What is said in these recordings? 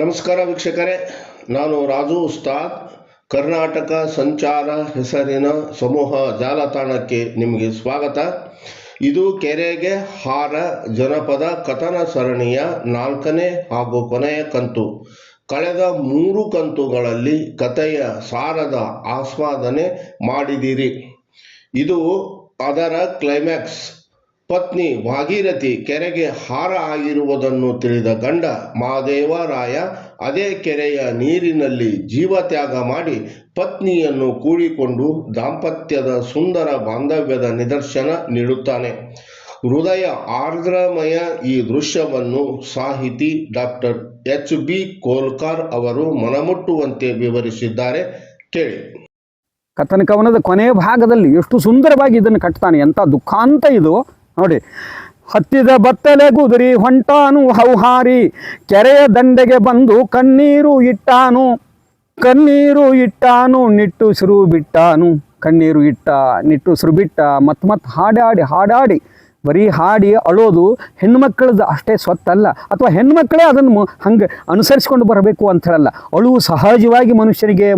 ನಮಸ್ಕಾರ ವೀಕ್ಷಕರೇ, ನಾನು ರಾಜು ಉಸ್ತಾದ್. ಕರ್ನಾಟಕ ಸಂಚಾರ ಹೆಸರಿನ ಸಮೂಹ ಜಾಲತಾಣಕ್ಕೆ ನಿಮಗೆ ಸ್ವಾಗತ. ಇದು ಕೆರೆಗೆ ಹಾರ ಜನಪದ ಕಥನ ಸರಣಿಯ 4ನೇ ಹಾಗೂ ಕೊನೆಯ ಕಂತು. ಕಳೆದ 3 ಕಂತುಗಳಲ್ಲಿ ಕಥೆಯ ಸಾರದ ಆಸ್ವಾದನೆ ಮಾಡಿದಿರಿ. ಇದು ಅದರ ಕ್ಲೈಮ್ಯಾಕ್ಸ್. ಪತ್ನಿ ಭಾಗೀರಥಿ ಕೆರೆಗೆ ಹಾರ ಆಗಿರುವುದನ್ನು ತಿಳಿದ ಗಂಡ ಮಹಾದೇವರಾಯ ಅದೇ ಕೆರೆಯ ನೀರಿನಲ್ಲಿ ಜೀವತ್ಯಾಗ ಮಾಡಿ ಪತ್ನಿಯನ್ನು ಕೂಡಿಕೊಂಡು ದಾಂಪತ್ಯದ ಸುಂದರ ಬಾಂಧವ್ಯದ ನಿದರ್ಶನ ನೀಡುತ್ತಾನೆ. ಹೃದಯ ಆರ್ದ್ರಮಯ ಈ ದೃಶ್ಯವನ್ನು ಸಾಹಿತಿ ಡಾಕ್ಟರ್ ಎಚ್.ಬಿ. ಕೋಲ್ಕಾರ್ ಅವರು ಮನಮುಟ್ಟುವಂತೆ ವಿವರಿಸಿದ್ದಾರೆ. ಕೇಳಿ. ಕಥನ ಕವನದ ಕೊನೆಯ ಭಾಗದಲ್ಲಿ ಎಷ್ಟು ಸುಂದರವಾಗಿ ಇದನ್ನು ಕಟ್ತಾನೆ. ಎಂಥ ದುಃಖಾಂತ ಇದು ನೋಡಿ. ಹತ್ತಿದ ಬತ್ತಲೆ ಗುದುರಿ ಹೊಂಟಾನು ಹೌಹಾರಿ, ಕೆರೆಯ ದಂಡೆಗೆ ಬಂದು ಕಣ್ಣೀರು ಇಟ್ಟಾನು ನಿಟ್ಟುಸಿರು ಬಿಟ್ಟಾನು. ಕಣ್ಣೀರು ಇಟ್ಟ, ನಿಟ್ಟುಸಿರು ಬಿಟ್ಟ, ಮತ್ ಹಾಡಾಡಿ ಬರೀ ಹಾಡಿ ಅಳೋದು ಹೆಣ್ಮಕ್ಳದ್ದು ಅಷ್ಟೇ ಸ್ವತ್ತಲ್ಲ, ಅಥವಾ ಹೆಣ್ಮಕ್ಳೇ ಅದನ್ನು ಹಂಗೆ ಅನುಸರಿಸ್ಕೊಂಡು ಬರಬೇಕು ಅಂತ ಹೇಳಲ್ಲ. ಅಳುವು ಸಹಜವಾಗಿ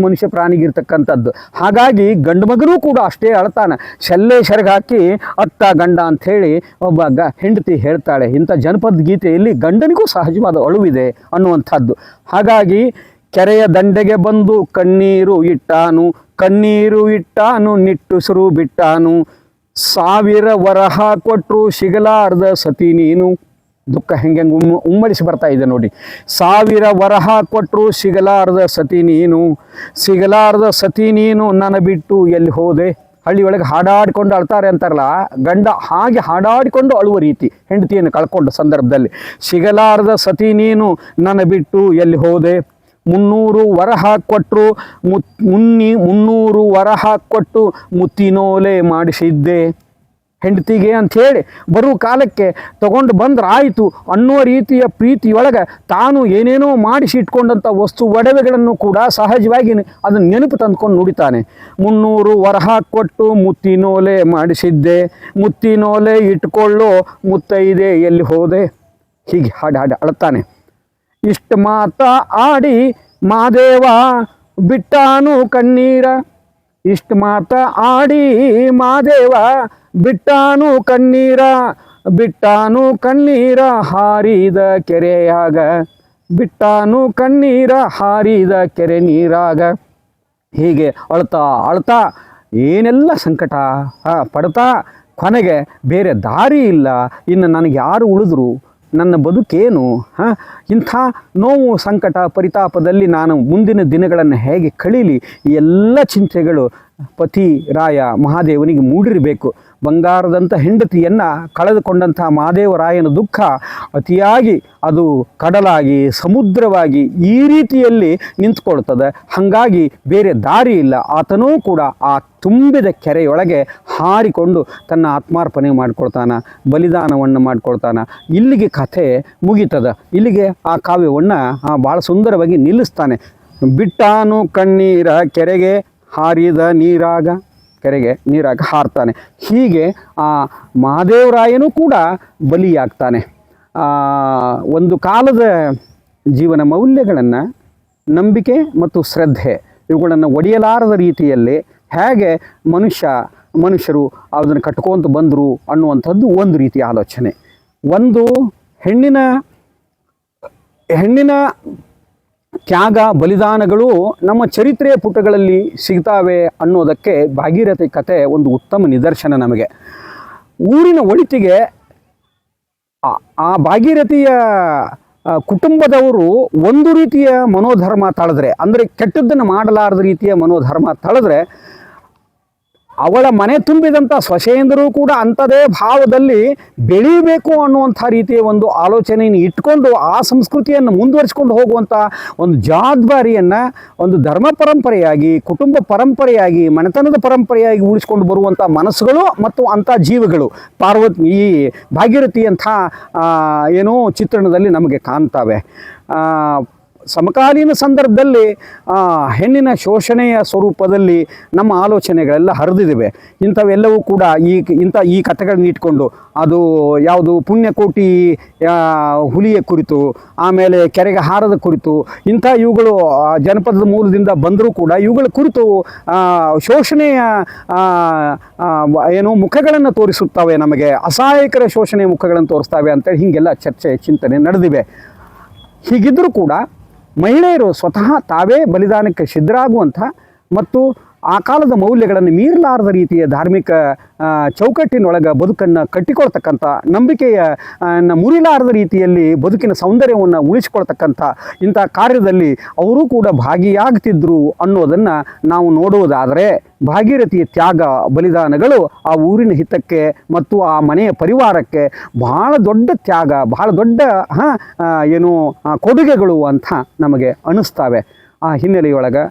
ಮನುಷ್ಯ ಪ್ರಾಣಿಗಿರ್ತಕ್ಕಂಥದ್ದು. ಹಾಗಾಗಿ ಗಂಡು ಮಗನೂ ಕೂಡ ಅಷ್ಟೇ ಅಳ್ತಾನೆ. ಶೆಲ್ಲೆ ಹಾಕಿ ಅತ್ತ ಗಂಡ ಅಂಥೇಳಿ ಒಬ್ಬ ಹೆಂಡತಿ ಹೇಳ್ತಾಳೆ. ಇಂಥ ಜನಪದ ಗೀತೆಯಲ್ಲಿ ಗಂಡನಿಗೂ ಸಹಜವಾದ ಅಳುವಿದೆ ಅನ್ನುವಂಥದ್ದು. ಹಾಗಾಗಿ ಕೆರೆಯ ದಂಡೆಗೆ ಬಂದು ಕಣ್ಣೀರು ಇಟ್ಟಾನು ನಿಟ್ಟುಸಿರು ಬಿಟ್ಟಾನು. 1000 ವರಹ ಕೊಟ್ಟರು ಸಿಗಲಾರ್ದ ಸತಿ ನೀನು. ದುಃಖ ಹೆಂಗೆ ಉಮ್ಮಳಿಸಿ ಬರ್ತಾ ಇದೆ ನೋಡಿ. 1000 ವರಹ ಕೊಟ್ಟರು ಸಿಗಲಾರ್ದ ಸತಿ ನೀನು ನನ್ನ ಬಿಟ್ಟು ಎಲ್ಲಿ ಹೋದೆ. ಹಳ್ಳಿಯೊಳಗೆ ಹಾಡಾಡಿಕೊಂಡು ಅಳ್ತಾರೆ ಅಂತಾರಲ್ಲ, ಗಂಡ ಹಾಗೆ ಹಾಡಾಡಿಕೊಂಡು ಅಳುವ ರೀತಿ ಹೆಂಡತಿಯನ್ನು ಕಳ್ಕೊಂಡ ಸಂದರ್ಭದಲ್ಲಿ. ಸಿಗಲಾರ್ದ ಸತಿ ನೀನು ನನ್ನ ಬಿಟ್ಟು ಎಲ್ಲಿ ಹೋದೆ. 300 ವರಹ ಕೊಟ್ಟು ಮುತ್ತಿನೋಲೆ ಮಾಡಿಸಿದ್ದೆ ಹೆಂಡತಿಗೆ ಅಂಥೇಳಿ. ಬರುವ ಕಾಲಕ್ಕೆ ತಗೊಂಡು ಬಂದ್ರಾಯಿತು ಅನ್ನುವ ರೀತಿಯ ಪ್ರೀತಿಯೊಳಗೆ ತಾನು ಏನೇನೋ ಮಾಡಿಸಿ ಇಟ್ಕೊಂಡಂಥ ವಸ್ತು ಒಡವೆಗಳನ್ನು ಕೂಡ ಸಹಜವಾಗಿ ಅದನ್ನು ನೆನಪು ತಂದ್ಕೊಂಡು ನುಡಿತಾನೆ. 300 ವರಹ ಕೊಟ್ಟು ಮುತ್ತಿನೋಲೆ ಮಾಡಿಸಿದ್ದೆ, ಮುತ್ತಿನೋಲೆ ಇಟ್ಕೊಳ್ಳೋ ಮುತ್ತೈದೆ ಎಲ್ಲಿ ಹೋದೆ. ಹೀಗೆ ಹಾಡಿ ಅಳ್ತಾನೆ. ಇಷ್ಟು ಮಾತ ಆಡಿ ಮಾದೇವ ಬಿಟ್ಟಾನು ಕಣ್ಣೀರ. ಇಷ್ಟು ಮಾತ ಆಡಿ ಮಾದೇವ ಬಿಟ್ಟಾನು ಕಣ್ಣೀರ ಹಾರಿದ ಕೆರೆಯಾಗ. ಬಿಟ್ಟಾನು ಕಣ್ಣೀರ ಹಾರಿದ ಕೆರೆ ನೀರಾಗ. ಹೀಗೆ ಅಳ್ತಾ ಏನೆಲ್ಲ ಸಂಕಟ ಪಡ್ತಾ ಕೊನೆಗೆ ಬೇರೆ ದಾರಿ ಇಲ್ಲ, ಇನ್ನು ನನಗೆ ಯಾರು ಉಳಿದ್ರು, ನನ್ನ ಬದುಕೇನು, ಇಂಥ ನೋವು ಸಂಕಟ ಪರಿತಾಪದಲ್ಲಿ ನಾನು ಮುಂದಿನ ದಿನಗಳನ್ನು ಹೇಗೆ ಕಳೀಲಿ, ಈ ಎಲ್ಲ ಚಿಂತೆಗಳು ಪತಿ ರಾಯ ಮಹಾದೇವನಿಗೆ ಮೂಡಿರಬೇಕು. ಬಂಗಾರದಂಥ ಹೆಂಡತಿಯನ್ನು ಕಳೆದುಕೊಂಡಂಥ ಮಹಾದೇವರಾಯನ ದುಃಖ ಅತಿಯಾಗಿ ಅದು ಕಡಲಾಗಿ ಸಮುದ್ರವಾಗಿ ಈ ರೀತಿಯಲ್ಲಿ ನಿಂತ್ಕೊಳ್ತದೆ. ಹಾಗಾಗಿ ಬೇರೆ ದಾರಿ ಇಲ್ಲ. ಆತನೂ ಕೂಡ ಆ ತುಂಬಿದ ಕೆರೆಯೊಳಗೆ ಹಾರಿಕೊಂಡು ತನ್ನ ಆತ್ಮಾರ್ಪಣೆ ಮಾಡ್ಕೊಳ್ತಾನೆ, ಬಲಿದಾನವನ್ನು ಮಾಡ್ಕೊಳ್ತಾನೆ. ಇಲ್ಲಿಗೆ ಕಥೆ ಮುಗೀತದ. ಇಲ್ಲಿಗೆ ಆ ಕಾವ್ಯವನ್ನು ಭಾಳ ಸುಂದರವಾಗಿ ನಿಲ್ಲಿಸ್ತಾನೆ. ಬಿಟ್ಟಾನು ಕಣ್ಣೀರ ಕೆರೆಗೆ ಹಾರಿದ ನೀರಾಗ. ಕೆರೆಗೆ ನೀರಾಗ ಹಾರ್ತಾನೆ. ಹೀಗೆ ಆ ಮಹಾದೇವರಾಯನೂ ಕೂಡ ಬಲಿಯಾಗ್ತಾನೆ. ಒಂದು ಕಾಲದ ಜೀವನ ಮೌಲ್ಯಗಳನ್ನು, ನಂಬಿಕೆ ಮತ್ತು ಶ್ರದ್ಧೆ ಇವುಗಳನ್ನು ಒಡೆಯಲಾರದ ರೀತಿಯಲ್ಲಿ ಹೇಗೆ ಮನುಷ್ಯರು ಅದನ್ನು ಕಟ್ಕೊತ ಬಂದರು ಅನ್ನುವಂಥದ್ದು ಒಂದು ರೀತಿಯ ಆಲೋಚನೆ. ಒಂದು ಹೆಣ್ಣಿನ ತ್ಯಾಗ ಬಲಿದಾನಗಳು ನಮ್ಮ ಚರಿತ್ರೆಯ ಪುಟಗಳಲ್ಲಿ ಸಿಗ್ತಾವೆ ಅನ್ನೋದಕ್ಕೆ ಭಾಗೀರಥಿ ಕಥೆ ಒಂದು ಉತ್ತಮ ನಿದರ್ಶನ ನಮಗೆ. ಊರಿನ ಒಳಿತಿಗೆ ಆ ಭಾಗೀರಥಿಯ ಕುಟುಂಬದವರು ಒಂದು ರೀತಿಯ ಮನೋಧರ್ಮ ತಳೆದ್ರೆ, ಅಂದರೆ ಕೆಟ್ಟದ್ದನ್ನು ಮಾಡಲಾರದ ರೀತಿಯ ಮನೋಧರ್ಮ ತಳೆದ್ರೆ, ಅವಳ ಮನೆ ತುಂಬಿದಂಥ ಸೊಸೆಯಂದರೂ ಕೂಡ ಅಂಥದೇ ಭಾವದಲ್ಲಿ ಬೆಳೀಬೇಕು ಅನ್ನುವಂಥ ರೀತಿಯ ಒಂದು ಆಲೋಚನೆಯನ್ನು ಇಟ್ಕೊಂಡು ಆ ಸಂಸ್ಕೃತಿಯನ್ನು ಮುಂದುವರಿಸ್ಕೊಂಡು ಹೋಗುವಂಥ ಒಂದು ಜವಾಬ್ದಾರಿಯನ್ನು ಒಂದು ಧರ್ಮ ಪರಂಪರೆಯಾಗಿ, ಕುಟುಂಬ ಪರಂಪರೆಯಾಗಿ, ಮನೆತನದ ಪರಂಪರೆಯಾಗಿ ಉಳಿಸ್ಕೊಂಡು ಬರುವಂಥ ಮನಸ್ಸುಗಳು ಮತ್ತು ಅಂಥ ಜೀವಗಳು ಈ ಭಾಗೀರಥಿ ಅಂಥ ಏನೋ ಚಿತ್ರಣದಲ್ಲಿ ನಮಗೆ ಕಾಣ್ತವೆ. ಸಮಕಾಲೀನ ಸಂದರ್ಭದಲ್ಲಿ ಹೆಣ್ಣಿನ ಶೋಷಣೆಯ ಸ್ವರೂಪದಲ್ಲಿ ನಮ್ಮ ಆಲೋಚನೆಗಳೆಲ್ಲ ಹರಿದಿವೆ. ಇಂಥವೆಲ್ಲವೂ ಕೂಡ ಈ ಕಥೆಗಳನ್ನ ಇಟ್ಕೊಂಡು ಅದು ಯಾವುದು ಪುಣ್ಯಕೋಟಿ ಹುಲಿಯ ಕುರಿತು, ಆಮೇಲೆ ಕೆರೆಗೆ ಹಾರದ ಕುರಿತು, ಇವುಗಳು ಜನಪದದ ಮೂಲದಿಂದ ಬಂದರೂ ಕೂಡ ಇವುಗಳ ಕುರಿತು ಶೋಷಣೆಯ ಮುಖಗಳನ್ನು ತೋರಿಸುತ್ತವೆ, ನಮಗೆ ಅಸಹಾಯಕರ ಶೋಷಣೆಯ ಮುಖಗಳನ್ನು ತೋರಿಸ್ತವೆ ಅಂತೇಳಿ ಹೀಗೆಲ್ಲ ಚರ್ಚೆ ಚಿಂತನೆ ನಡೆದಿವೆ. ಹೀಗಿದ್ದರೂ ಕೂಡ ಮಹಿಳೆಯರು ಸ್ವತಃ ತಾವೇ ಬಲಿದಾನಕ್ಕೆ ಸಿದ್ಧರಾಗುವಂಥ ಮತ್ತು ಆ ಕಾಲದ ಮೌಲ್ಯಗಳನ್ನು ಮೀರಲಾರದ ರೀತಿಯ ಧಾರ್ಮಿಕ ಚೌಕಟ್ಟಿನೊಳಗೆ ಬದುಕನ್ನು ಕಟ್ಟಿಕೊಳ್ತಕ್ಕಂಥ, ನಂಬಿಕೆಯ ಮುರಿಲಾರದ ರೀತಿಯಲ್ಲಿ ಬದುಕಿನ ಸೌಂದರ್ಯವನ್ನು ಉಳಿಸಿಕೊಳ್ತಕ್ಕಂಥ ಇಂಥ ಕಾರ್ಯದಲ್ಲಿ ಅವರೂ ಕೂಡ ಭಾಗಿಯಾಗ್ತಿದ್ರು ಅನ್ನೋದನ್ನು ನಾವು ನೋಡುವುದಾದರೆ, ಭಾಗೀರಥಿಯ ತ್ಯಾಗ ಬಲಿದಾನಗಳು ಆ ಊರಿನ ಹಿತಕ್ಕೆ ಮತ್ತು ಆ ಮನೆಯ ಪರಿವಾರಕ್ಕೆ ಬಹಳ ದೊಡ್ಡ ತ್ಯಾಗ, ಬಹಳ ದೊಡ್ಡ ಕೊಡುಗೆಗಳು ಅಂತ ನಮಗೆ ಅನ್ನಿಸ್ತವೆ. ಆ ಹಿನ್ನೆಲೆಯೊಳಗೆ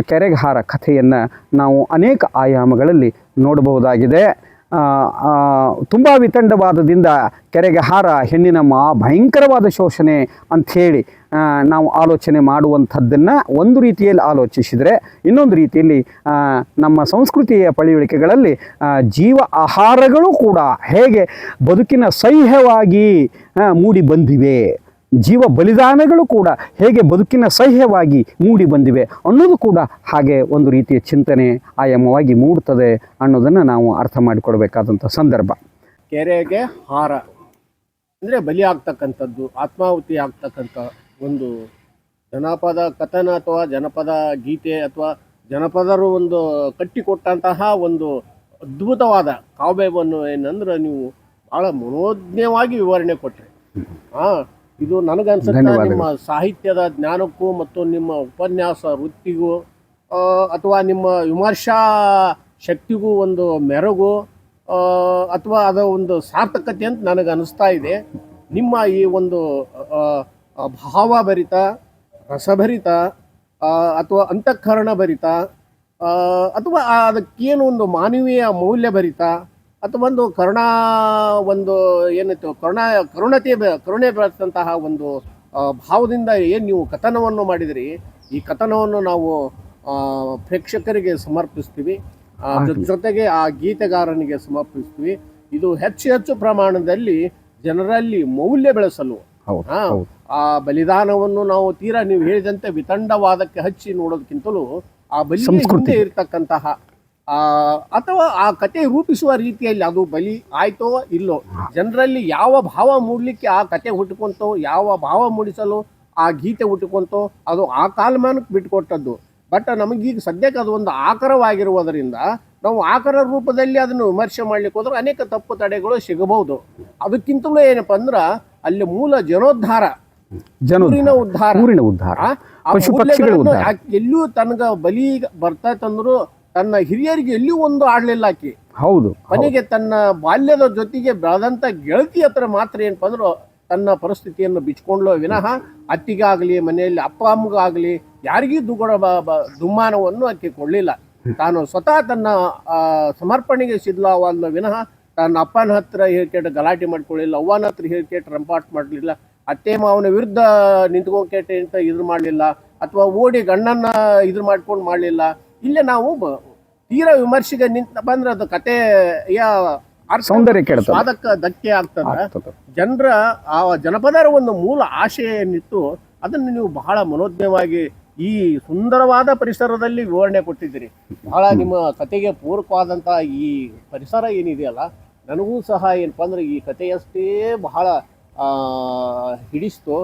ಕೆರೆಗಹಾರ ಕಥೆಯನ್ನು ನಾವು ಅನೇಕ ಆಯಾಮಗಳಲ್ಲಿ ನೋಡಬಹುದಾಗಿದೆ. ತುಂಬ ವಿತಂಡವಾದದಿಂದ ಕೆರೆಗಹಾರ ಹೆಣ್ಣಿನ ಭಯಂಕರವಾದ ಶೋಷಣೆ ಅಂಥೇಳಿ ನಾವು ಆಲೋಚನೆ ಮಾಡುವಂಥದ್ದನ್ನು ಒಂದು ರೀತಿಯಲ್ಲಿ ಆಲೋಚಿಸಿದರೆ, ಇನ್ನೊಂದು ರೀತಿಯಲ್ಲಿ ನಮ್ಮ ಸಂಸ್ಕೃತಿಯ ಪಳಿಯುಳಿಕೆಗಳಲ್ಲಿ ಜೀವ ಆಹಾರಗಳು ಕೂಡ ಹೇಗೆ ಬದುಕಿನ ಸಹ್ಯವಾಗಿ ಮೂಡಿ ಬಂದಿವೆ, ಜೀವ ಬಲಿದಾನಗಳು ಕೂಡ ಹೇಗೆ ಬದುಕಿನ ಸಹ್ಯವಾಗಿ ಮೂಡಿ ಬಂದಿವೆ ಅನ್ನೋದು ಕೂಡ ಹಾಗೆ ಒಂದು ರೀತಿಯ ಚಿಂತನೆ ಆಯಾಮವಾಗಿ ಮೂಡ್ತದೆ ಅನ್ನೋದನ್ನು ನಾವು ಅರ್ಥ ಮಾಡಿಕೊಡ್ಬೇಕಾದಂಥ ಸಂದರ್ಭ. ಕೆರೆಗೆ ಹಾರ ಅಂದರೆ ಬಲಿ ಆಗ್ತಕ್ಕಂಥದ್ದು, ಆತ್ಮಾಹುತಿ ಆಗ್ತಕ್ಕಂಥ ಒಂದು ಜನಪದ ಕಥನ ಅಥವಾ ಜನಪದ ಗೀತೆ ಅಥವಾ ಜನಪದರು ಒಂದು ಕಟ್ಟಿಕೊಟ್ಟಂತಹ ಒಂದು ಅದ್ಭುತವಾದ ಕಾವ್ಯವನ್ನು ಏನಂದ್ರೆ ನೀವು ಭಾಳ ಮನೋಜ್ಞವಾಗಿ ವಿವರಣೆ ಕೊಟ್ಟರೆ. ಇದು ನನಗನ್ಸುತ್ತೆ ನಿಮ್ಮ ಸಾಹಿತ್ಯದ ಜ್ಞಾನಕ್ಕೂ ಮತ್ತು ನಿಮ್ಮ ಉಪನ್ಯಾಸ ವೃತ್ತಿಗೂ ಅಥವಾ ನಿಮ್ಮ ವಿಮರ್ಶಾ ಶಕ್ತಿಗೂ ಒಂದು ಮೆರುಗು ಅಥವಾ ಅದರ ಒಂದು ಸಾರ್ಥಕತೆ ಅಂತ ನನಗೆ ಅನಿಸ್ತಾ ಇದೆ. ನಿಮ್ಮ ಈ ಒಂದು ಭಾವಭರಿತ, ರಸಭರಿತ ಅಥವಾ ಅಂತಃಕರಣ ಭರಿತ ಅಥವಾ ಅದಕ್ಕೇನು ಒಂದು ಮಾನವೀಯ ಮೌಲ್ಯಭರಿತ ಅಥವಾ ಒಂದು ಕರುಣೆ ಬೆಳೆಸಿದಂತಹ ಒಂದು ಭಾವದಿಂದ ಏನು ನೀವು ಕಥನವನ್ನು ಮಾಡಿದಿರಿ, ಈ ಕಥನವನ್ನು ನಾವು ಪ್ರೇಕ್ಷಕರಿಗೆ ಸಮರ್ಪಿಸ್ತೀವಿ, ಜೊತೆಗೆ ಆ ಗೀತೆಗಾರನಿಗೆ ಸಮರ್ಪಿಸ್ತೀವಿ. ಇದು ಹೆಚ್ಚು ಪ್ರಮಾಣದಲ್ಲಿ ಜನರಲ್ಲಿ ಮೌಲ್ಯ ಬೆಳೆಸಲು ಆ ಬಲಿದಾನವನ್ನು ನಾವು ತೀರಾ ನೀವು ಹೇಳಿದಂತೆ ವಿತಂಡವಾದಕ್ಕೆ ಹಚ್ಚಿ ನೋಡೋದಕ್ಕಿಂತಲೂ ಆ ಬಲಿ ಹಿಂದೆ ಇರ್ತಕ್ಕಂತಹ ಅಥವಾ ಆ ಕತೆ ರೂಪಿಸುವ ರೀತಿಯಲ್ಲಿ ಅದು ಬಲಿ ಆಯ್ತೋ ಇಲ್ಲೋ, ಜನರಲ್ಲಿ ಯಾವ ಭಾವ ಮೂಡಲಿಕ್ಕೆ ಆ ಕತೆ ಹುಟ್ಟುಕೊಂತೋ, ಯಾವ ಭಾವ ಮೂಡಿಸಲು ಆ ಗೀತೆ ಹುಟ್ಟುಕೊಂತೋ ಅದು ಆ ಕಾಲಮಾನಕ್ಕೆ ಬಿಟ್ಟುಕೊಟ್ಟದ್ದು. ಬಟ್ ನಮಗೀಗ ಸದ್ಯಕ್ಕೆ ಅದು ಒಂದು ಆಕರವಾಗಿರುವುದರಿಂದ ನಾವು ಆಕರ ರೂಪದಲ್ಲಿ ಅದನ್ನು ವಿಮರ್ಶೆ ಮಾಡ್ಲಿಕ್ಕೆ ಹೋದ್ರೆ ಅನೇಕ ತಪ್ಪು ತಡೆಗಳು ಸಿಗಬಹುದು. ಅದಕ್ಕಿಂತಲೂ ಏನಪ್ಪ ಅಂದ್ರೆ ಅಲ್ಲಿ ಮೂಲ ಜನೋದ್ಧಾರ, ಊರಿನ ಉದ್ಧಾರ, ಎಲ್ಲೂ ತನಗ ಬಲಿ ಬರ್ತಂದ್ರು ತನ್ನ ಹಿರಿಯರಿಗೆ ಎಲ್ಲಿಯೂ ಒಂದು ಆಡ್ಲಿಲ್ಲ ಆಕಿ. ಹೌದು, ಮನೆಗೆ ತನ್ನ ಬಾಲ್ಯದ ಜೊತೆಗೆ ಬೆಳೆದಂತ ಗೆಳತಿ ಹತ್ರ ಮಾತ್ರ ಏನಪ್ಪ ಅಂದ್ರು ತನ್ನ ಪರಿಸ್ಥಿತಿಯನ್ನು ಬಿಚ್ಕೊಂಡ್ಲೋ ವಿನಃ ಅತ್ತಿಗಾಗಲಿ ಮನೆಯಲ್ಲಿ ಅಪ್ಪ ಅಮ್ಮಗಾಗಲಿ ಯಾರಿಗೂ ದುಮ್ಮಾನವನ್ನು ಆಕೆ ಕೊಡಲಿಲ್ಲ. ತಾನು ಸ್ವತಃ ತನ್ನ ಸಮರ್ಪಣೆಗೆ ಸಿದ್ಧವಾದ ವಿನಃ ತನ್ನ ಅಪ್ಪನ ಹತ್ರ ಹೇಳ್ಕೇಟ ಗಲಾಟೆ ಮಾಡ್ಕೊಳ್ಳಿಲ್ಲ, ಅವ್ವನ ಹತ್ರ ಹೇಳ್ಕೇಟ ರಂಪಾಟ್ ಮಾಡಲಿಲ್ಲ, ಅತ್ತೆ ಮಾವನ ವಿರುದ್ಧ ನಿಂತ್ಕೊಂಡ್ಕೇಟ ಅಂತ ಇದ್ರ ಮಾಡಲಿಲ್ಲ, ಅಥವಾ ಓಡಿ ಗಂಡನ್ನ ಇದ್ರ ಮಾಡ್ಕೊಂಡು ಮಾಡಲಿಲ್ಲ. ಇಲ್ಲೇ ನಾವು ತೀರಾ ವಿಮರ್ಶೆಗೆ ನಿಂತ ಬಂದ್ರೆ ಅದು ಕಥೆಯ ಸೌಂದರ್ಯ ಸ್ವಾದಕ್ಕೆ ಧಕ್ಕೆ ಆಗ್ತದೆ. ಜನರ ಆ ಜನಪದರ ಒಂದು ಮೂಲ ಆಶಯ ಏನಿತ್ತು ಅದನ್ನು ನೀವು ಬಹಳ ಮನೋಜ್ಞವಾಗಿ ಈ ಸುಂದರವಾದ ಪರಿಸರದಲ್ಲಿ ವಿವರಣೆ ಕೊಟ್ಟಿದ್ದೀರಿ. ಬಹಳ ನಿಮ್ಮ ಕತೆಗೆ ಪೂರಕವಾದಂಥ ಈ ಪರಿಸರ ಏನಿದೆಯಲ್ಲ, ನನಗೂ ಸಹ ಏನಪ್ಪ ಅಂದ್ರೆ ಈ ಕಥೆಯಷ್ಟೇ ಬಹಳ ಹಿಡಿಸ್ತು.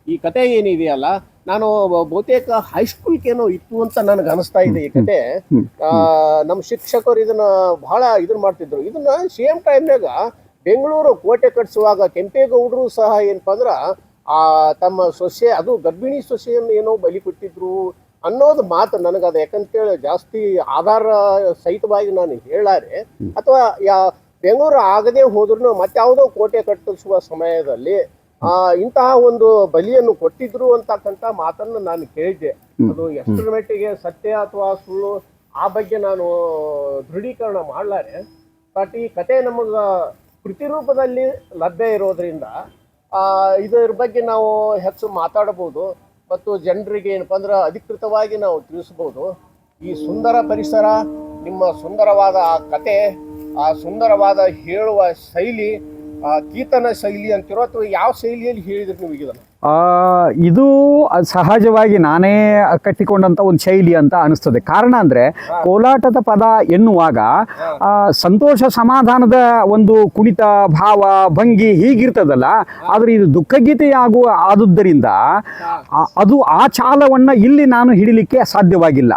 ಈ ಕತೆ ಏನಿದೆಯಲ್ಲ, ನಾನು ಬಹುತೇಕ ಹೈಸ್ಕೂಲ್ಗೇನೋ ಇತ್ತು ಅಂತ ನನಗೆ ಅನಿಸ್ತಾ ಇದೆ. ಈ ಕತೆ ನಮ್ಮ ಶಿಕ್ಷಕರು ಇದನ್ನ ಬಹಳ ಇದನ್ನ ಮಾಡ್ತಿದ್ರು. ಇದನ್ನ ಸೇಮ್ ಟೈಮ್ನಾಗ ಬೆಂಗಳೂರು ಕೋಟೆ ಕಟ್ಟಿಸುವಾಗ ಕೆಂಪೇಗೌಡರು ಸಹ ಏನಪ್ಪ ಅಂದ್ರ ತಮ್ಮ ಸೊಸೆ, ಅದು ಗರ್ಭಿಣಿ ಸೊಸೆಯನ್ನು ಏನೋ ಬಲಿ ಕೊಟ್ಟಿದ್ರು ಅನ್ನೋದು ಮಾತು ನನಗದು. ಯಾಕಂತೇಳಿ ಜಾಸ್ತಿ ಆಧಾರ ಸಹಿತವಾಗಿ ನಾನು ಹೇಳಾರೆ, ಅಥವಾ ಬೆಂಗಳೂರು ಆಗದೆ ಹೋದ್ರು ಮತ್ಯಾವುದೋ ಕೋಟೆ ಕಟ್ಟಿಸುವ ಸಮಯದಲ್ಲಿ ಇಂತಹ ಒಂದು ಬಲಿಯನ್ನು ಕೊಟ್ಟಿದ್ರು ಅಂತಕ್ಕಂಥ ಮಾತನ್ನು ನಾನು ಕೇಳಿದ್ದೆ. ಅದು ಎಷ್ಟರ ಮಟ್ಟಿಗೆ ಸತ್ಯ ಅಥವಾ ಸುಳ್ಳು ಆ ಬಗ್ಗೆ ನಾನು ದೃಢೀಕರಣ ಮಾಡಲಾರೆ. ಬಟ್ ಈ ಕತೆ ನಮಗ ಕೃತಿ ರೂಪದಲ್ಲಿ ಲಭ್ಯ ಇರೋದ್ರಿಂದ ಇದರ ಬಗ್ಗೆ ನಾವು ಹೆಚ್ಚು ಮಾತಾಡಬಹುದು. ಮತ್ತು ಜನರಿಗೆ ಏನಪ್ಪ ಅಂದ್ರೆ ಅಧಿಕೃತವಾಗಿ ನಾವು ತಿಳಿಸಬಹುದು. ಈ ಸುಂದರ ಪರಿಸರ, ನಿಮ್ಮ ಸುಂದರವಾದ ಆ ಕತೆ, ಆ ಸುಂದರವಾದ ಹೇಳುವ ಶೈಲಿ, ಆ ಕೀರ್ತನ ಶೈಲಿ ಅಂತಿರೋ ಅಥವಾ ಯಾವ ಶೈಲಿಯಲ್ಲಿ ಹೇಳಿದ್ರಿ ನೀವು ಇದನ್ನು? ಇದು ಸಹಜವಾಗಿ ನಾನೇ ಕಟ್ಟಿಕೊಂಡಂಥ ಒಂದು ಶೈಲಿ ಅಂತ ಅನಿಸ್ತದೆ. ಕಾರಣ ಅಂದರೆ ಕೋಲಾಟದ ಪದ ಎನ್ನುವಾಗ ಸಂತೋಷ ಸಮಾಧಾನದ ಒಂದು ಕುಣಿತ ಭಾವ ಭಂಗಿ ಹೀಗಿರ್ತದಲ್ಲ, ಆದರೆ ಇದು ದುಃಖಗೀತೆ ಆದುದರಿಂದ ಅದು ಆ ಚಾಲವನ್ನು ಇಲ್ಲಿ ನಾನು ಹಿಡಿಲಿಕ್ಕೆ ಸಾಧ್ಯವಾಗಿಲ್ಲ.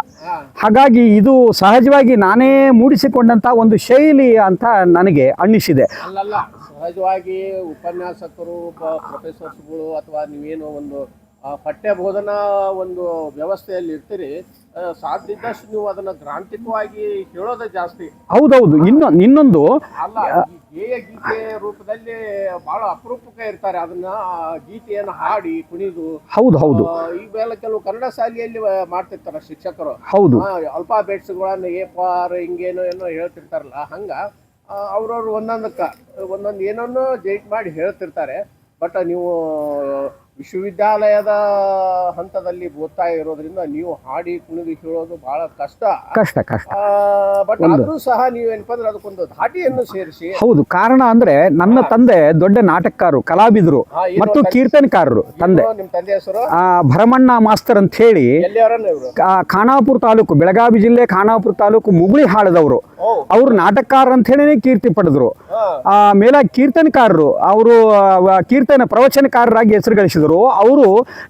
ಹಾಗಾಗಿ ಇದು ಸಹಜವಾಗಿ ನಾನೇ ಮೂಡಿಸಿಕೊಂಡಂಥ ಒಂದು ಶೈಲಿ ಅಂತ ನನಗೆ ಅನ್ನಿಸಿದೆ. ಅಲ್ಲಲ್ಲ, ಸಹಜವಾಗಿ ಉಪನ್ಯಾಸಕರು, ಪ್ರೊಫೆಸರ್ಸ್ಗಳು ಅಥವಾ ನೀವೇನೋ ಒಂದು ಪಠ್ಯ ಬೋಧನಾ ಒಂದು ವ್ಯವಸ್ಥೆಯಲ್ಲಿ ಇರ್ತೀರಿ, ಸಾಧ್ಯದಷ್ಟು ನೀವು ಅದನ್ನ ಗ್ರಾಂಥಿಕವಾಗಿ ಹೇಳೋದೇ ಜಾಸ್ತಿ. ಹೌದೌದು. ಇನ್ನೊಂದು ಅಲ್ಲ, ಈ ಗೇಯ ಗೀತೆ ರೂಪದಲ್ಲಿ ಬಹಳ ಅಪರೂಪಕ್ಕೆ ಇರ್ತಾರೆ. ಅದನ್ನ ಗೀತೆಯನ್ನು ಹಾಡಿ ಕುಣಿದು. ಹೌದು ಹೌದು. ಈಗೆಲ್ಲ ಕೆಲವು ಕನ್ನಡ ಶಾಲೆಯಲ್ಲಿ ಮಾಡ್ತಿರ್ತಾರ ಶಿಕ್ಷಕರು. ಹೌದು. ಅಲ್ಫಾಬೆಟ್ಸ್ಗಳನ್ನ ಏಪಾರ್ ಹಿಂಗೇನೋ ಏನೋ ಹೇಳ್ತಿರ್ತಾರಲ್ಲ, ಹಂಗ ಅವ್ರವ್ರು ಒಂದೊಂದು ಏನನ್ನೋ ಜೈಟ್ ಮಾಡಿ ಹೇಳ್ತಿರ್ತಾರೆ. ಬಟ್ ನೀವು ವಿಶ್ವವಿದ್ಯಾಲಯದ ಹಂತದಲ್ಲಿ ಓದ್ತಾ ಇರೋದ್ರಿಂದ ನೀವು ಹಾಡಿ ಕುಣಿದು ಹೇಳೋದು ಬಹಳ ಕಷ್ಟ. ಬಟ್ ಆದ್ರೂ ಸಹ ನೀವೇನಪ್ಪ ಅಂದ್ರೆ ಅದಕ್ಕೊಂದು ಧಾಟಿಯನ್ನು ಸೇರಿಸಿ. ಹೌದು. ಕಾರಣ ಅಂದ್ರೆ ನನ್ನ ತಂದೆ ದೊಡ್ಡ ನಾಟಕಕಾರರು, ಕಲಾವಿದರು ಮತ್ತು ಕೀರ್ತನಕಾರರು. ನಿಮ್ಮ ತಂದೆ ಹೆಸರು ಭರಮಣ್ಣ ಮಾಸ್ತರ್ ಅಂತ ಹೇಳಿ, ಖಾನಾಪುರ ತಾಲೂಕು, ಬೆಳಗಾವಿ ಜಿಲ್ಲೆ ಖಾನಾಪುರ ತಾಲೂಕು ಮುಗುಳಿ ಹಾಳದವರು. ಅವರು ನಾಟಕಕಾರ ಅಂತ ಹೇಳಿ ಕೀರ್ತಿ ಪಡೆದ್ರು. ಮೇಲ ಕೀರ್ತನಕಾರರು, ಅವರು ಕೀರ್ತನ ಪ್ರವಚನಕಾರರಾಗಿ ಹೆಸರು ಗಳಿಸಿದರು. ಅವರು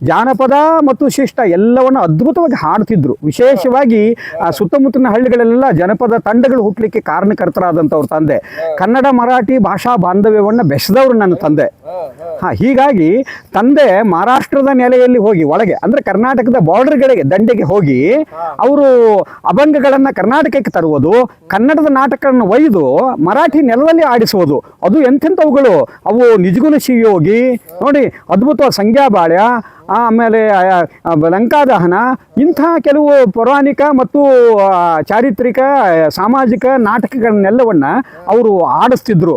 ಜಾನಪದ ಮತ್ತು ಶಿಷ್ಟ ಎಲ್ಲವನ್ನು ಅದ್ಭುತವಾಗಿ ಹಾಡ್ತಿದ್ರು. ವಿಶೇಷವಾಗಿ ಸುತ್ತಮುತ್ತಲಿನ ಹಳ್ಳಿಗಳೆಲ್ಲ ಜನಪದ ತಂಡಗಳು ಹುಟ್ಟಲಿಕ್ಕೆ ಕಾರಣಕರ್ತರಾದಂಥವ್ರ ತಂದೆ. ಕನ್ನಡ ಮರಾಠಿ ಭಾಷಾ ಬಾಂಧವ್ಯವನ್ನು ಬೆಸೆದವರು ನನ್ನ ತಂದೆ. ಹೀಗಾಗಿ ತಂದೆ ಮಹಾರಾಷ್ಟ್ರದ ನೆಲೆಯಲ್ಲಿ ಹೋಗಿ ಒಳಗೆ ಅಂದ್ರೆ ಕರ್ನಾಟಕದ ಬಾರ್ಡರ್ಗಳಿಗೆ ದಂಡೆಗೆ ಹೋಗಿ ಅವರು ಅಭಂಗಗಳನ್ನು ಕರ್ನಾಟಕಕ್ಕೆ ತರುವುದು, ಕನ್ನಡದ ನಾಟಕಗಳನ್ನು ಒಯ್ದು ಮರಾಠಿ ನೆಲದಲ್ಲಿ ಆಡಿಸುವುದು. ಅದು ಎಂಥೆಂಥವುಗಳು, ಅವು ನಿಜಗುಣ ಶಿವಯೋಗಿ ನೋಡಿ, ಅದ್ಭುತ ಸಂಖ್ಯಾಬಾಳ್ಯ, ಆಮೇಲೆ ಲಂಕಾದಹನ, ಇಂಥ ಕೆಲವು ಪೌರಾಣಿಕ ಮತ್ತು ಚಾರಿತ್ರಿಕ ಸಾಮಾಜಿಕ ನಾಟಕಗಳನ್ನೆಲ್ಲವನ್ನು ಅವರು ಆಡಿಸ್ತಿದ್ರು.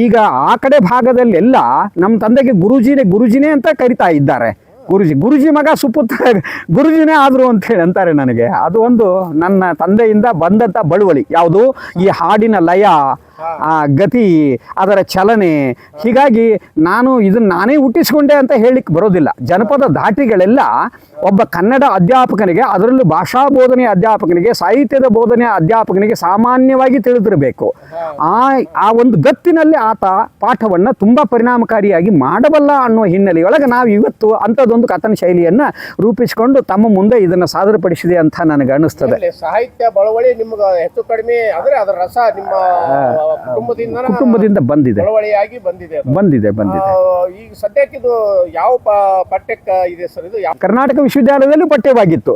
ಈಗ ಆ ಕಡೆ ಭಾಗದಲ್ಲೆಲ್ಲ ನಮ್ಮ ತಂದೆಗೆ ಗುರುಜಿನೇ ಅಂತ ಕರಿತಾ ಇದ್ದಾರೆ. ಗುರುಜಿ ಮಗ ಸುಪುತ್ರ ಗುರುಜಿನೇ ಆದರು ಅಂತ ಹೇಳಿ ಅಂತಾರೆ ನನಗೆ. ಅದು ಒಂದು ನನ್ನ ತಂದೆಯಿಂದ ಬಂದಂಥ ಬಳುವಳಿ. ಯಾವುದು? ಈ ಹಾಡಿನ ಲಯ, ಆ ಗತಿ, ಅದರ ಚಲನೆ. ಹೀಗಾಗಿ ನಾನು ಇದನ್ನು ನಾನೇ ಹುಟ್ಟಿಸ್ಕೊಂಡೆ ಅಂತ ಹೇಳಲಿಕ್ಕೆ ಬರೋದಿಲ್ಲ. ಜನಪದ ಧಾಟಿಗಳೆಲ್ಲ ಒಬ್ಬ ಕನ್ನಡ ಅಧ್ಯಾಪಕನಿಗೆ, ಅದರಲ್ಲೂ ಭಾಷಾ ಬೋಧನೆಯ ಅಧ್ಯಾಪಕನಿಗೆ, ಸಾಹಿತ್ಯದ ಬೋಧನೆಯ ಅಧ್ಯಾಪಕನಿಗೆ ಸಾಮಾನ್ಯವಾಗಿ ತಿಳಿದಿರಬೇಕು. ಆ ಒಂದು ಗತ್ತಿನಲ್ಲಿ ಆತ ಪಾಠವನ್ನು ತುಂಬ ಪರಿಣಾಮಕಾರಿಯಾಗಿ ಮಾಡಬಲ್ಲ ಅನ್ನೋ ಹಿನ್ನೆಲೆಯೊಳಗೆ ನಾವು ಇವತ್ತು ಅಂಥದ್ದೊಂದು ಕಥನ ಶೈಲಿಯನ್ನು ರೂಪಿಸಿಕೊಂಡು ತಮ್ಮ ಮುಂದೆ ಇದನ್ನು ಸಾದರಪಡಿಸಿದೆ ಅಂತ ನನಗೆ ಅನ್ನಿಸ್ತದೆ. ಸಾಹಿತ್ಯ ಬಳವಳಿ ನಿಮ್ಗೆ ಹೆಚ್ಚು ಕಡಿಮೆ ಆದರೆ ಅದರ ರಸ ನಿಮ್ಮ ಕುಟುಂಬದಿಂದ ಬಂದಿದೆ, ಬಂದಿದೆ. ಈಗ ಸದ್ಯಕ್ಕೆ ಇದು ಯಾವ ಪಠ್ಯಕ್ಕೆ ಇದೆ ಸರ್? ಇದು ಕರ್ನಾಟಕ ವಿಶ್ವವಿದ್ಯಾಲಯದಲ್ಲಿ ಪಠ್ಯವಾಗಿತ್ತು.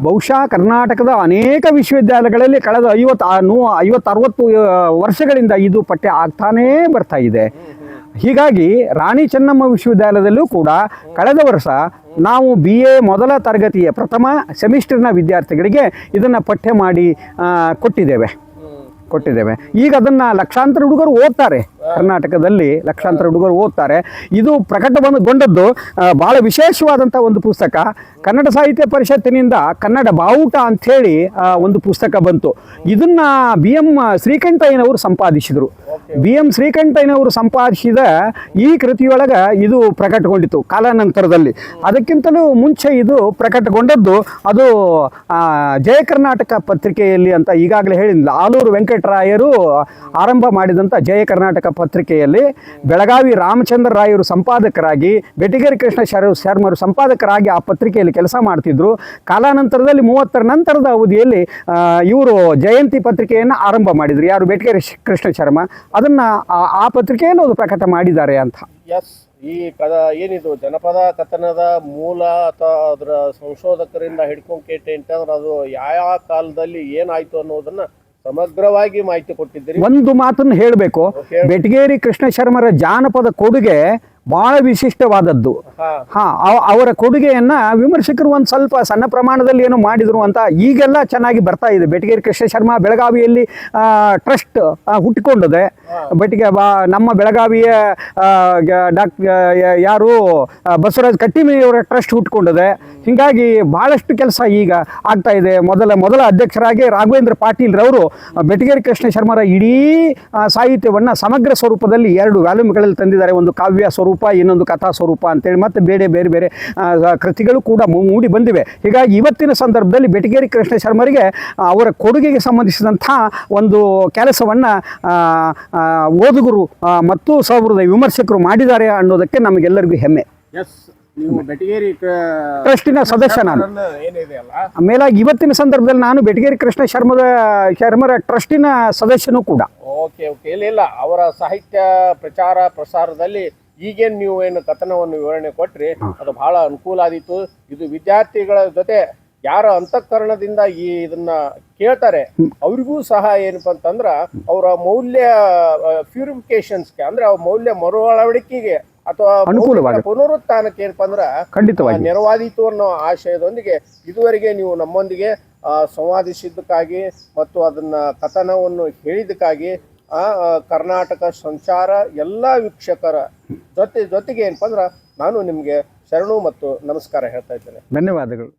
ಬಹುಶಃ ಕರ್ನಾಟಕದ ಅನೇಕ ವಿಶ್ವವಿದ್ಯಾಲಯಗಳಲ್ಲಿ ಕಳೆದ 50-60 ವರ್ಷಗಳಿಂದ ಇದು ಪಠ್ಯ ಆಗ್ತಾನೇ ಬರ್ತಾ ಇದೆ. ಹೀಗಾಗಿ ರಾಣಿ ಚೆನ್ನಮ್ಮ ವಿಶ್ವವಿದ್ಯಾಲಯದಲ್ಲೂ ಕೂಡ ಕಳೆದ ವರ್ಷ ನಾವು BA ಮೊದಲ ತರಗತಿಯ ಪ್ರಥಮ ಸೆಮಿಸ್ಟರ್ನ ವಿದ್ಯಾರ್ಥಿಗಳಿಗೆ ಇದನ್ನು ಪಠ್ಯ ಮಾಡಿ ಕೊಟ್ಟಿದ್ದೇವೆ. ಈಗ ಅದನ್ನು ಲಕ್ಷಾಂತರ ಹುಡುಗರು ಓದ್ತಾರೆ. ಕರ್ನಾಟಕದಲ್ಲಿ ಲಕ್ಷಾಂತರ ಹುಡುಗರು ಓದ್ತಾರೆ. ಇದು ಪ್ರಕಟಗೊಂಡದ್ದು ಭಾಳ ವಿಶೇಷವಾದಂಥ ಒಂದು ಪುಸ್ತಕ. ಕನ್ನಡ ಸಾಹಿತ್ಯ ಪರಿಷತ್ತಿನಿಂದ ಕನ್ನಡ ಬಾವುಟ ಅಂಥೇಳಿ ಒಂದು ಪುಸ್ತಕ ಬಂತು. ಇದನ್ನು BM ಶ್ರೀಕಂಠಯ್ಯನವರು ಸಂಪಾದಿಸಿದರು. BM ಶ್ರೀಕಂಠಯ್ಯನವರು ಸಂಪಾದಿಸಿದ ಈ ಕೃತಿಯೊಳಗೆ ಇದು ಪ್ರಕಟಗೊಂಡಿತು ಕಾಲಾನಂತರದಲ್ಲಿ. ಅದಕ್ಕಿಂತಲೂ ಮುಂಚೆ ಇದು ಪ್ರಕಟಗೊಂಡದ್ದು ಅದು ಜಯ ಕರ್ನಾಟಕ ಪತ್ರಿಕೆಯಲ್ಲಿ ಅಂತ ಈಗಾಗಲೇ ಹೇಳಿದ್ದ ಆಲೂರು ವೆಂಕಟರಾಯರು ಆರಂಭ ಮಾಡಿದಂಥ ಜಯ ಕರ್ನಾಟಕ ಪತ್ರಿಕೆಯಲ್ಲಿ ಬೆಳಗಾವಿ ರಾಮಚಂದ್ರ ರಾಯರು ಸಂಪಾದಕರಾಗಿ, ಬೆಟಗೇರಿ ಕೃಷ್ಣ ಶರ್ಮರು ಸಂಪಾದಕರಾಗಿ ಆ ಪತ್ರಿಕೆಯಲ್ಲಿ ಕೆಲಸ ಮಾಡ್ತಿದ್ರು. ಕಾಲಾನಂತರದಲ್ಲಿ 30ರ ನಂತರದ ಅವಧಿಯಲ್ಲಿ ಇವರು ಜಯಂತಿ ಪತ್ರಿಕೆಯನ್ನು ಆರಂಭ ಮಾಡಿದರು. ಯಾರು? ಬೆಟಗೇರಿ ಕೃಷ್ಣ ಶರ್ಮ. ಅದನ್ನು ಆ ಪತ್ರಿಕೆಯಲ್ಲಿ ಅದು ಪ್ರಕಟ ಮಾಡಿದ್ದಾರೆ ಅಂತ. ಈ ಏನಿದು ಜನಪದ ಕಥನದ ಮೂಲ ಅಥವಾ ಅದರ ಸಂಶೋಧಕರಿಂದ ಹಿಡ್ಕೊಂಡು ಕೇಟೆ ಅಂತಂದ್ರೆ ಅದು ಯಾವ ಕಾಲದಲ್ಲಿ ಏನಾಯ್ತು ಅನ್ನೋದನ್ನ ಸಮಗ್ರವಾಗಿ ಮಾಹಿತಿ ಕೊಟ್ಟಿದ್ದೀರಿ. ಒಂದು ಮಾತನ್ನು ಹೇಳಬೇಕು, ಬೆಟಗೇರಿ ಕೃಷ್ಣ ಶರ್ಮರ ಜಾನಪದ ಕೊಡುಗೆ ಬಹಳ ವಿಶಿಷ್ಟವಾದದ್ದು. ಹಾ ಅವರ ಕೊಡುಗೆಯನ್ನ ವಿಮರ್ಶಕರು ಒಂದು ಸ್ವಲ್ಪ ಸಣ್ಣ ಪ್ರಮಾಣದಲ್ಲಿ ಏನೋ ಮಾಡಿದ್ರು ಅಂತ ಈಗೆಲ್ಲ ಚೆನ್ನಾಗಿ ಬರ್ತಾ ಇದೆ. ಬೆಟಗೇರಿ ಕೃಷ್ಣ ಶರ್ಮಾ ಬೆಳಗಾವಿಯಲ್ಲಿ ಟ್ರಸ್ಟ್ ಹುಟ್ಟಿಕೊಂಡಿದೆ. ನಮ್ಮ ಬೆಳಗಾವಿಯ ಯಾರು ಬಸವರಾಜ್ ಕಟ್ಟಿಮನಿಯವರ ಟ್ರಸ್ಟ್ ಹುಟ್ಕೊಂಡಿದೆ. ಹೀಗಾಗಿ ಬಹಳಷ್ಟು ಕೆಲಸ ಈಗ ಆಗ್ತಾ ಇದೆ. ಮೊದಲ ಅಧ್ಯಕ್ಷರಾಗಿ ರಾಘವೇಂದ್ರ ಪಾಟೀಲ್ ರವರು ಬೆಟಗೇರಿ ಕೃಷ್ಣ ಶರ್ಮರ ಇಡೀ ಸಾಹಿತ್ಯವನ್ನು ಸಮಗ್ರ ಸ್ವರೂಪದಲ್ಲಿ 2 ವ್ಯಾಲ್ಯೂಮ್ಗಳಲ್ಲಿ ತಂದಿದ್ದಾರೆ. ಒಂದು ಕಾವ್ಯ ಸ್ವರೂಪ, ಇನ್ನೊಂದು ಕಥಾ ಸ್ವರೂಪ ಅಂತೇಳಿ, ಮತ್ತು ಬೇರೆ ಬೇರೆ ಕೃತಿಗಳು ಕೂಡ ಮೂಡಿ ಬಂದಿವೆ. ಹೀಗಾಗಿ ಇವತ್ತಿನ ಸಂದರ್ಭದಲ್ಲಿ ಬೆಟಗೇರಿ ಕೃಷ್ಣ ಶರ್ಮರಿಗೆ ಅವರ ಕೊಡುಗೆಗೆ ಸಂಬಂಧಿಸಿದಂಥ ಒಂದು ಕೆಲಸವನ್ನು ಓದುಗರು ಮತ್ತು ಸಹೃದಯ ವಿಮರ್ಶಕರು ಮಾಡಿದ್ದಾರೆ ಅನ್ನೋದಕ್ಕೆ ನಮಗೆಲ್ಲರಿಗೂ ಹೆಮ್ಮೆ. ಎಸ್, ನೀವು ಬೆಟಗೇರಿ ಟ್ರಸ್ಟಿನ ಸದಸ್ಯ ನಾನು. ಏನಿದೆ ಅಲ್ಲ, ಮೇಲಾಗಿ ಇವತ್ತಿನ ಸಂದರ್ಭದಲ್ಲಿ ನಾನು ಬೆಟಗೇರಿ ಕೃಷ್ಣ ಶರ್ಮರ ಟ್ರಸ್ಟಿನ ಸದಸ್ಯನೂ ಕೂಡ. ಓಕೆ ಇಲ್ಲ ಅವರ ಸಾಹಿತ್ಯ ಪ್ರಚಾರ ಪ್ರಸಾರದಲ್ಲಿ ಈಗೇನು ನೀವು ಏನು ಕಥನವನ್ನು ವಿವರಣೆ ಕೊಟ್ರಿ ಅದು ಬಹಳ ಅನುಕೂಲ ಆದೀತು. ಇದು ವಿದ್ಯಾರ್ಥಿಗಳ ಜೊತೆ ಯಾರ ಅಂತಃಕರಣದಿಂದ ಇದನ್ನ ಕೇಳ್ತಾರೆ ಅವ್ರಿಗೂ ಸಹ ಏನಪ್ಪ ಅಂತಂದ್ರ ಅವರ ಮೌಲ್ಯ ಪ್ಯೂರಿಫಿಕೇಶನ್ಸ್ಗೆ, ಅಂದ್ರೆ ಅವ್ರ ಮೌಲ್ಯ ಮರು ಅಳವಡಿಕೆಗೆ ಅಥವಾ ಪುನರುತ್ಥಾನಕ್ಕೆ ಏನಪ್ಪ ಅಂದ್ರ ಖಂಡಿತವಾಗಿ ನೆರವಾದೀತು ಅನ್ನೋ ಆಶಯದೊಂದಿಗೆ ಇದುವರೆಗೆ ನೀವು ನಮ್ಮೊಂದಿಗೆ ಸಂವಾದಿಸಿದ್ದಕ್ಕಾಗಿ ಮತ್ತು ಅದನ್ನ ಕಥನವನ್ನು ಹೇಳಿದ್ದಕ್ಕಾಗಿ ಕರ್ನಾಟಕ ಸಂಚಾರ ಎಲ್ಲ ವೀಕ್ಷಕರ ಜೊತೆಗೆ ಏನಪ್ಪ ಅಂದ್ರ ನಾನು ನಿಮಗೆ ಶರಣು ಮತ್ತು ನಮಸ್ಕಾರ ಹೇಳ್ತಾ ಇದ್ದೇನೆ. ಧನ್ಯವಾದಗಳು.